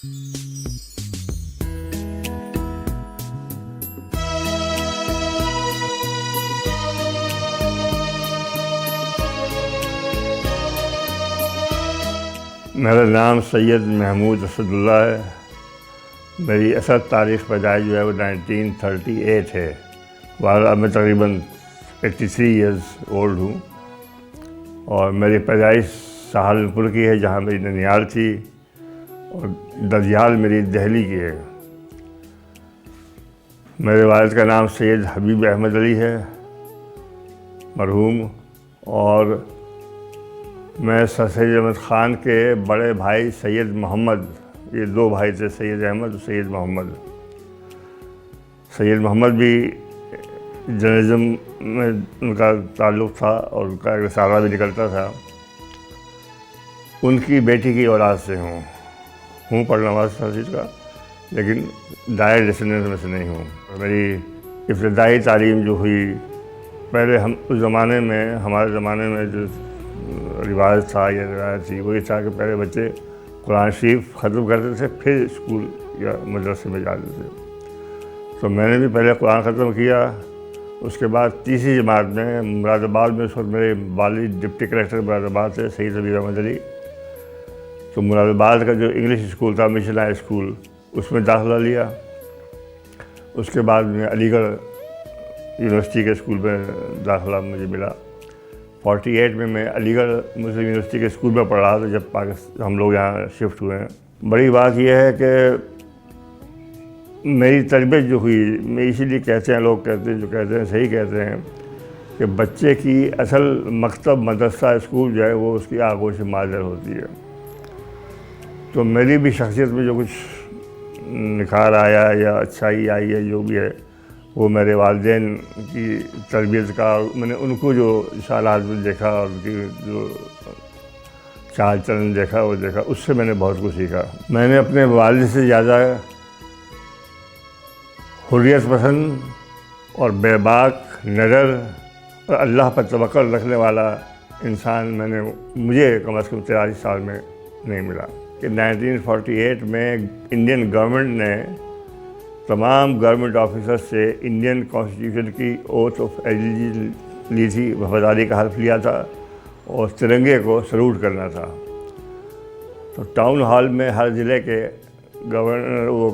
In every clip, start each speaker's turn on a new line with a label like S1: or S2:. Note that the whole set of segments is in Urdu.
S1: میرا نام سید محمود اسد اللہ ہے۔ میری اصل تاریخ پیدائش جو ہے وہ 1938 ہے۔ اب میں تقریباً 83 ایئرز اولڈ ہوں، اور میری پیدائش سہارنپور کی ہے جہاں میری ننیال تھی، اور ددیال میری دہلی کی ہے۔ میرے والد کا نام سید حبیب احمد علی ہے مرحوم، اور میں سر سید احمد خان کے بڑے بھائی سید محمد، یہ دو بھائی تھے، سید احمد اور سید محمد۔ سید محمد بھی جرنلزم میں ان کا تعلق تھا اور ان کا ایک رسالہ بھی نکلتا تھا۔ ان کی بیٹی کی اولاد سے ہوں پڑھنا واسطہ چیز کا، لیکن ڈائریکٹ ڈسینڈنٹ میں سے نہیں ہوں۔ میری ابتدائی تعلیم جو ہوئی، پہلے اس زمانے میں، ہمارے زمانے میں جو روایت تھا یا روایت تھی وہ یہ تھا کہ پہلے بچے قرآن شریف ختم کرتے تھے، پھر اسکول یا مدرسے میں جاتے تھے۔ تو میں نے بھی پہلے قرآن ختم کیا، اس کے بعد تیسری جماعت میں مراد آباد میں، اس وقت میرے والد ڈپٹی کلیکٹر مراد آباد تھے سید حبیب احمد علی، تو مراد آباد کا جو انگلش اسکول تھا، مشن ہائی اسکول، اس میں داخلہ لیا۔ اس کے بعد میں علی گڑھ یونیورسٹی کے اسکول میں داخلہ مجھے ملا۔ 48 میں میں علی گڑھ مسلم یونیورسٹی کے اسکول میں پڑھ رہا تھا جب ہم لوگ یہاں شفٹ ہوئے ہیں۔ بڑی بات یہ ہے کہ میری تربیت جو ہوئی، میں اسی لیے کہتے ہیں، لوگ کہتے ہیں، جو کہتے ہیں صحیح کہتے ہیں، کہ بچے کی اصل مکتب، مدرسہ، اسکول جو ہے وہ اس کی آغوش مادر ہوتی ہے۔ تو میری بھی شخصیت میں جو کچھ نکھار آیا یا اچھائی آئی ہے، جو بھی ہے، وہ میرے والدین کی تربیت کا، میں نے ان کو جو اشارات میں دیکھا اور ان کی جو چال چلن دیکھا، وہ دیکھا، اس سے میں نے بہت کچھ سیکھا۔ میں نے اپنے والد سے زیادہ حریت پسند اور بے باک نظر اور اللہ پر توکل رکھنے والا انسان مجھے کم از کم 43 سال میں نہیں ملا۔ کہ 1948 میں انڈین گورنمنٹ نے تمام گورنمنٹ آفیسر سے انڈین کانسٹیٹیوشن کی اوتھ آف ایلیجنس لی تھی، وفاداری کا حلف لیا تھا، اور ترنگے کو سلوٹ کرنا تھا۔ تو ٹاؤن ہال میں ہر ضلع کے گورنر وہ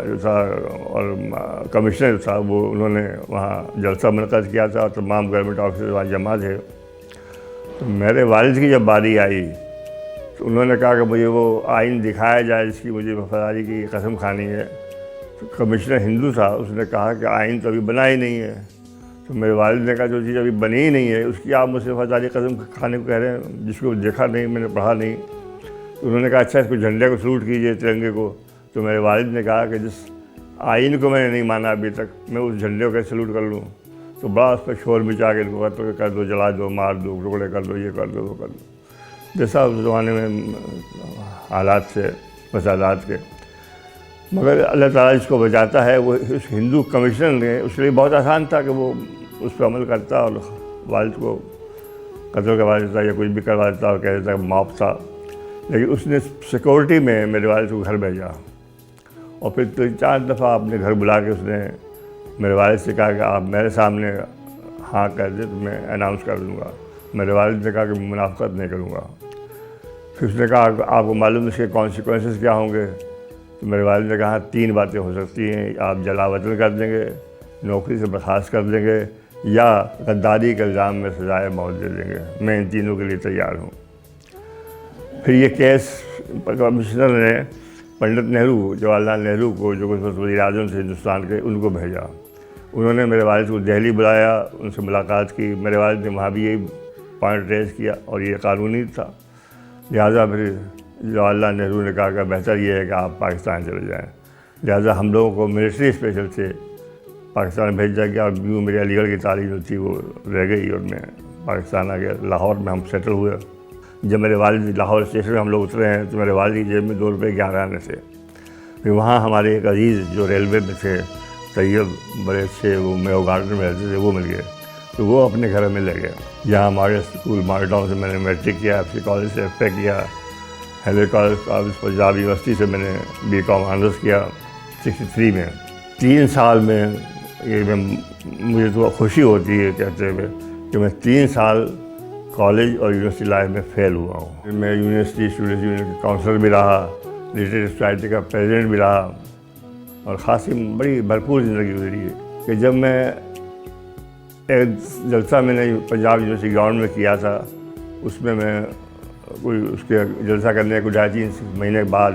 S1: جو تھا اور کمشنر جو تھا، وہ انہوں نے وہاں جلسہ منعقد کیا تھا، اور تمام گورنمنٹ آفیسر وہاں جمع تھے۔ تو میرے والد کی جب باری آئی تو انہوں نے کہا کہ مجھے وہ آئین دکھایا جائے جس کی مجھے وفاداری کی قسم کھانی ہے۔ تو کمشنر ہندو تھا، اس نے کہا کہ آئین تو ابھی بنا ہی نہیں ہے۔ تو میرے والد نے کہا جو چیز ابھی بنی ہی نہیں ہے اس کی آپ مجھ سے وفاداری قسم کھانے کو کہہ رہے ہیں، جس کو دیکھا نہیں، میں نے پڑھا نہیں۔ تو انہوں نے کہا اچھا اس کو جھنڈے کو سلوٹ کیجئے، ترنگے کو۔ تو میرے والد نے کہا کہ جس آئین کو میں نے نہیں مانا ابھی تک، میں اس جھنڈے کو کیسے سلوٹ کر لوں؟ تو بڑا اس پہ شور مچا کے ان کو کر دو، جلا دو، مار دو، ٹکڑے کر دو، یہ کر دو، وہ کر دو، جیسا اس زمانے میں حالات تھے فسادات کے۔ مگر اللہ تعالیٰ جس کو بچاتا ہے، وہ اس ہندو کمشنر نے، اس کے لیے بہت آسان تھا کہ وہ اس پہ عمل کرتا اور والد کو قتل کروا دیتا یا کچھ بھی کروا دیتا اور کہہ دیتا کہ معاف تھا۔ لیکن اس نے سیکورٹی میں میرے والد کو گھر بھیجا، اور پھر 3-4 دفعہ اپنے گھر بلا کے اس نے میرے والد سے کہا کہ آپ میرے سامنے ہاں کر دیں تو میں اناؤنس کر دوں گا۔ میرے والد نے کہا کہ میں منافقت نہیں کروں گا۔ پھر اس نے کہا کہ آپ کو معلوم ہے اس کے کانسیکوینسز کیا ہوں گے؟ تو میرے والد نے کہا 3 باتیں ہو سکتی ہیں، آپ جلا وطن کر دیں گے، نوکری سے برخاست کر دیں گے، یا غداری کے الزام میں سزائے موت دے دیں گے۔ میں ان تینوں کے لیے تیار ہوں۔ پھر یہ کیس کمشنر نے پنڈت نہرو، جواہر لال نہرو کو، جو اس وقت وزیر اعظم تھے ہندوستان کے، ان کو بھیجا۔ انہوں نے میرے والد کو دہلی بلایا، ان سے ملاقات کی۔ میرے والد نے وہاں بھی یہی پوائنٹ ریز کیا، اور یہ قانونی تھا۔ لہٰذا پھر جواہر لال نہرو نے کہا کہ بہتر یہ ہے کہ آپ پاکستان چلے جائیں۔ لہٰذا ہم لوگوں کو ملٹری اسپیشل سے پاکستان بھیجا گیا، اور یوں میری علی گڑھ کی تعلیم جو تھی وہ رہ گئی، اور میں پاکستان آ گیا۔ لاہور میں ہم سیٹل ہوئے۔ جب میرے والد لاہور اسٹیشن میں ہم لوگ اترے ہیں تو میرے والد کی جیب میں 2 روپے 11 آنے تھے۔ پھر وہاں ہمارے ایک عزیز جو ریلوے میں تھے، طیب، بڑے اچھے، وہ میو گارڈن میں رہتے تھے، وہ مل گئے، تو وہ اپنے گھر میں لے گئے۔ یہاں ماڈل اسکول ماڈل ٹاؤن سے میں نے میٹرک کیا، پھر کالج سے ایف اے کیا، حیدر کالج پنجاب یونیورسٹی سے میں نے BCom آنرس کیا 63 میں. 3 سال میں مجھے تو خوشی ہوتی ہے کہتے ہوئے کہ میں 3 سال کالج اور یونیورسٹی لائف میں فیل ہوا ہوں. میں یونیورسٹی اسٹوڈنٹس یونین کا کاؤنسلر بھی رہا, لٹریچر سوسائٹی کا پریزیڈنٹ بھی رہا, اور خاصی بڑی بھرپور زندگی گزری ہے. کہ جب میں ایک جلسہ میں نے پنجاب یونیورسٹی گراؤنڈ میں کیا تھا, اس میں کوئی اس کے جلسہ کرنے کو 2.5 مہینے بعد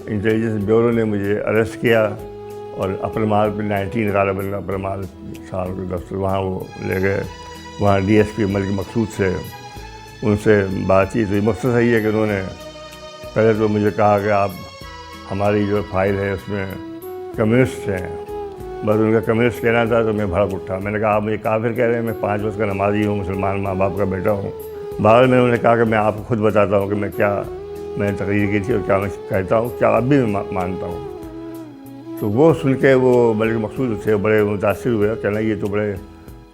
S1: انٹیلیجنس بیورو نے مجھے اریسٹ کیا اور اپر مال پہ 19 غالباً اپر مال صاحب کے دفتر وہاں وہ لے گئے. وہاں DSP ملک مقصود سے ان سے بات چیت ہوئی. مقصد یہ ہے کہ انہوں نے پہلے تو مجھے کہا کہ آپ ہماری جو فائل ہے اس میں کمیونسٹ ہیں, بس ان کا کمیونسٹ کہنا تھا تو میں بھڑک اٹھا. میں نے کہا آپ مجھے کافر کہہ رہے ہیں, میں 5 وقت کا نمازی ہوں, مسلمان ماں باپ کا بیٹا ہوں. بعد میں انہوں نے کہا کہ میں آپ کو خود بتاتا ہوں کہ میں نے تقریر کی تھی اور کیا میں کہتا ہوں, کیا اب بھی میں مانتا ہوں. تو وہ سن کے وہ ملک مقصود تھے بڑے متاثر ہوئے, کہنا یہ تو بڑے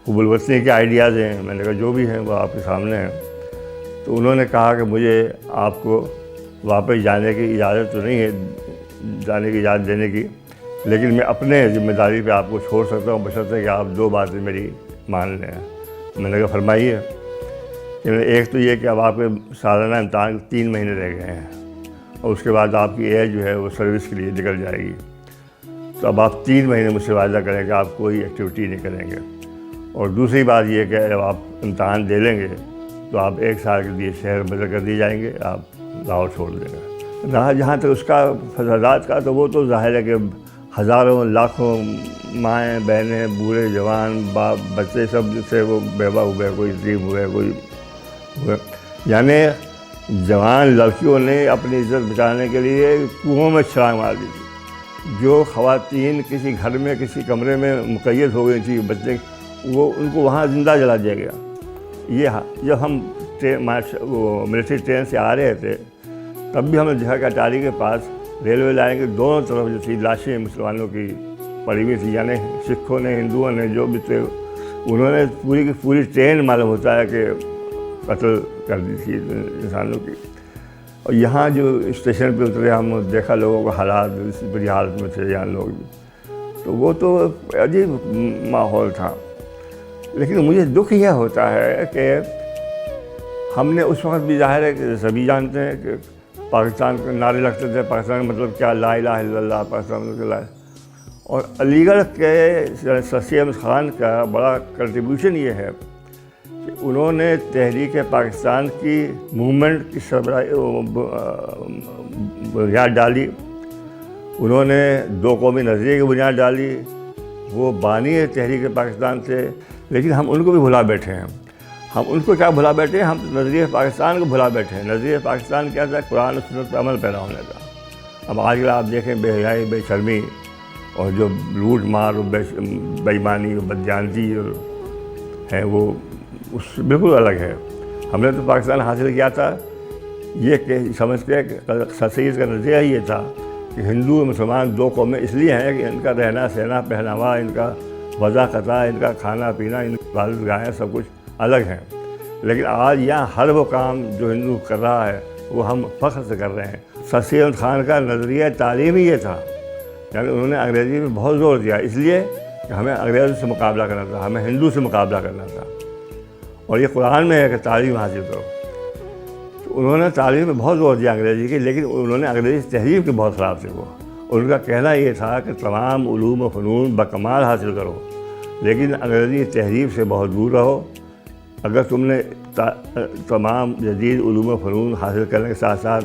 S1: حب الوطنی کے آئیڈیاز ہیں. میں نے کہا جو بھی ہیں وہ آپ کے سامنے ہیں. تو انہوں نے کہا کہ مجھے آپ کو واپس جانے کی اجازت تو نہیں ہے, جانے کی اجازت دینے کی, لیکن میں اپنے ذمہ داری پہ آپ کو چھوڑ سکتا ہوں بشرطے کہ آپ 2 باتیں میری مان لیں. میں نے کہا فرمائیے. ایک تو یہ کہ اب آپ کے سالانہ امتحان 3 مہینے رہ گئے ہیں, اور اس کے بعد آپ کی ایج جو ہے وہ سروس کے لیے نکل جائے گی. تو اب آپ 3 مہینے مجھ سے وعدہ کریں کہ آپ کوئی ایکٹیویٹی نہیں کریں گے. اور دوسری بات یہ کہ جب آپ امتحان دے لیں گے تو آپ 1 سال کے لیے شہر بدل کر دیے جائیں گے, آپ لاہور چھوڑ دیں گے. رہا جہاں تک اس کا فسادات کا, تو وہ تو ظاہر ہے کہ ہزاروں لاکھوں مائیں بہنیں بوڑھے جوان باپ بچے سب سے وہ بیوہ ہوئے, کوئی یتیم ہوئے, کوئی ہوئے. یعنی جوان لڑکیوں نے اپنی عزت بچانے کے لیے کنوؤں میں چھلانگ مار دی تھی. جو خواتین کسی گھر میں کسی کمرے میں مقید ہو گئی تھی بچے, وہ ان کو وہاں زندہ جلا دیا گیا. یہ جب ہم ملٹری ٹرین سے آ رہے تھے تب بھی ہم نے دیکھا کہ اٹاری کے پاس ریلوے لائن کے دونوں طرف جو تھی لاشیں مسلمانوں کی پڑی ہوئی تھی. یعنی سکھوں نے ہندوؤں نے جو بھی تھے انہوں نے پوری کی پوری ٹرین معلوم ہوتا ہے کہ قتل کر دی تھی انسانوں کی. اور یہاں جو اسٹیشن پہ اترے ہم دیکھا لوگوں کو حالات اس بری حالت میں تھے یہاں لوگ بھی, تو وہ تو عجیب ماحول تھا. لیکن مجھے دکھ یہ ہوتا ہے کہ ہم نے اس وقت بھی ظاہر ہے کہ سبھی جانتے ہیں کہ پاکستان کے نعرے لگتے تھے, پاکستان کا مطلب کیا, لا الہ الا اللہ, پاکستان مطلب لا. اور علی گڑھ کے سر احمد خان کا بڑا کنٹریبیوشن یہ ہے کہ انہوں نے تحریک پاکستان کی موومنٹ کی بنیاد ڈالی, انہوں نے 2 قومی نظریے کی بنیاد ڈالی, وہ بانی ہے تحریک پاکستان سے. لیکن ہم ان کو بھی بھلا بیٹھے ہیں. ہم ان کو کیا بھلا بیٹھے ہیں, ہم نظریہ پاکستان کو بھلا بیٹھے ہیں. نظریہ پاکستان کیا تھا, قرآن و سنت پر عمل پیدا ہونے کا. اب آج کل آپ دیکھیں بے حیائی, بے شرمی, اور جو لوٹ مار اور بے ایمانی اور بددیانتی ہے وہ اس بالکل الگ ہے. ہم نے تو پاکستان حاصل کیا تھا یہ کہ سمجھ کے سر سید کا نظریہ یہ تھا کہ ہندو اور مسلمان 2 قومیں اس لیے ہیں کہ ان کا رہنا سہنا پہناوا, ان کا وضع قطع, ان کا کھانا پینا, ان کی عبادت گاہیں سب کچھ الگ ہیں. لیکن آج یہاں ہر وہ کام جو ہندو کر رہا ہے وہ ہم فخر سے کر رہے ہیں. سر احمد خان کا نظریہ تعلیم ہی یہ تھا, یعنی انہوں نے انگریزی پہ بہت زور دیا اس لیے کہ ہمیں انگریزوں سے مقابلہ کرنا تھا, ہمیں ہندو سے مقابلہ کرنا تھا. اور یہ قرآن میں ہے کہ تعلیم حاصل کرو. تو انہوں نے تعلیم میں بہت زور دیا انگریزی کی, لیکن انہوں نے انگریزی تہذیب کے بہت خلاف تھے. وہ ان کا کہنا یہ تھا کہ تمام علوم و فنون بکمال حاصل کرو, لیکن انگریزی تہذیب سے بہت دور رہو. اگر تم نے تمام جدید علوم و فنون حاصل کرنے کے ساتھ ساتھ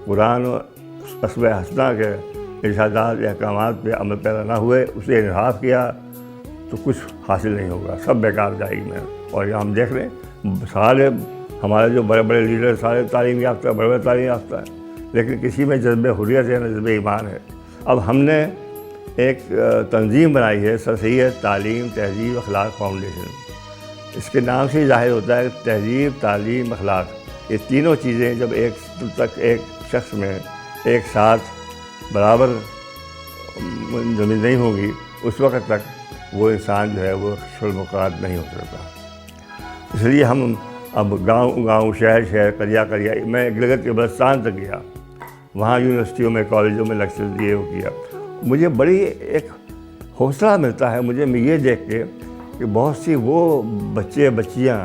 S1: قرآن و اسوہ حسنہ کے ارشادات احکامات پہ عمل پیرا نہ ہوئے, اسے انحراف کیا, تو کچھ حاصل نہیں ہوگا, سب بیکار جائے گی. میں اور یہ ہم دیکھ رہے ہیں سارے ہمارے جو بڑے بڑے لیڈر سارے تعلیم یافتہ, بڑے بڑے تعلیم یافتہ ہیں, لیکن کسی میں جذبہ حریت ہے نہ جذبہ ایمان ہے. اب ہم نے ایک تنظیم بنائی ہے سر سید تعلیم تہذیب اخلاق فاؤنڈیشن. اس کے نام سے ہی ظاہر ہوتا ہے کہ تہذیب تعلیم اخلاق یہ تینوں چیزیں جب ایک شخص میں ایک ساتھ برابر زمین نہیں ہوگی اس وقت تک وہ انسان جو ہے وہ شعلہ مقرات نہیں ہو سکتا. اس لیے ہم اب گاؤں گاؤں شہر شہر قریہ قریہ میں گلگت کے بلتستان تک گیا، وہاں یونیورسٹیوں میں کالجوں میں لیکچر دیے وہ کیا. مجھے بڑی ایک حوصلہ ملتا ہے مجھے میں یہ دیکھ کے کہ بہت سی وہ بچے بچیاں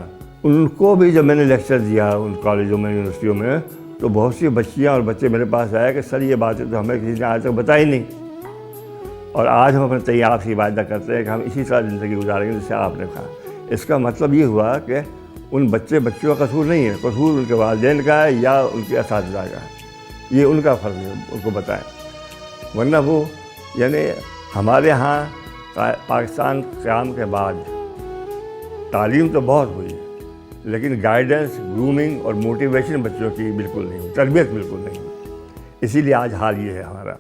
S1: ان کو بھی جب میں نے لیکچر دیا ان کالجوں میں یونیورسٹیوں میں تو بہت سی بچیاں اور بچے میرے پاس آئے کہ سر یہ باتیں تو ہمیں کسی نے آج تک بتائی نہیں، اور آج ہم اپنے طیار سے وعدہ کرتے ہیں کہ ہم اسی طرح زندگی گزاریں گے جسے آپ نے کہا. اس کا مطلب یہ ہوا کہ ان بچوں کا قصور نہیں ہے، قصور ان کے والدین کا ہے یا ان کے اساتذہ کا ہے. یہ ان کا فرض ہے ان کو بتائیں، ورنہ وہ یعنی ہمارے ہاں پاکستان قیام کے بعد تعلیم تو بہت ہوئی لیکن گائیڈنس، گرومنگ اور موٹیویشن بچوں کی بالکل نہیں ہوئی، تربیت بالکل نہیں ہوئی. اسی لیے آج حال یہ ہے ہمارا.